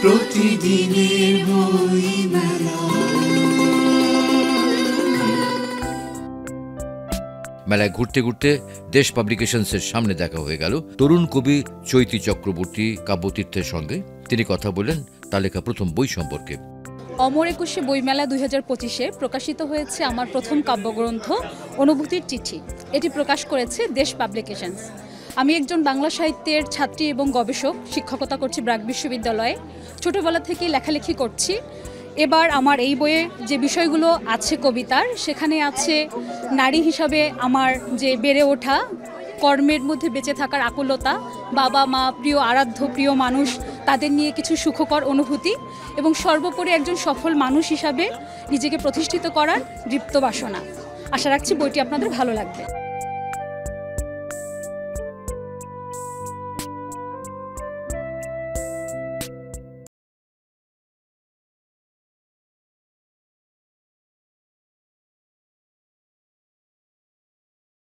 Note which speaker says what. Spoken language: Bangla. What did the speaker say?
Speaker 1: প্রতিদিনের বইমেলা।
Speaker 2: মেলায় ঘুরতে ঘুরতে দেশ পাবলিকেশনসের সামনে দেখা হয়ে গেল তরুণ কবি চৈতি চক্রবর্তী কাব্যতীর্থের সঙ্গে। তিনি কথা বললেন তার লেখা প্রথম বই সম্পর্কে।
Speaker 3: অমর একুশে বইমেলা 2025-এ প্রকাশিত হয়েছে আমার প্রথম কাব্যগ্রন্থ অনুভূতির চিঠি। এটি প্রকাশ করেছে দেশ পাবলিকেশনস। আমি একজন বাংলা সাহিত্যের ছাত্রী এবং গবেষক, শিক্ষকতা করছি ব্র্যাক বিশ্ববিদ্যালয়ে। ছোটবেলা থেকেই লেখালেখি করছি। এবার আমার এই বইয়ে যে বিষয়গুলো আছে কবিতার, সেখানে আছে নারী হিসাবে আমার যে বেড়ে ওঠা, কর্মের মধ্যে বেঁচে থাকার আকুলতা, বাবা মা, প্রিয় আরাধ্য প্রিয় মানুষ, তাদের নিয়ে কিছু সুখকর অনুভূতি এবং সর্বোপরি একজন সফল মানুষ হিসাবে নিজেকে প্রতিষ্ঠিত করার দীপ্ত বাসনা। আশা রাখছি বইটি আপনাদের ভালো লাগবে।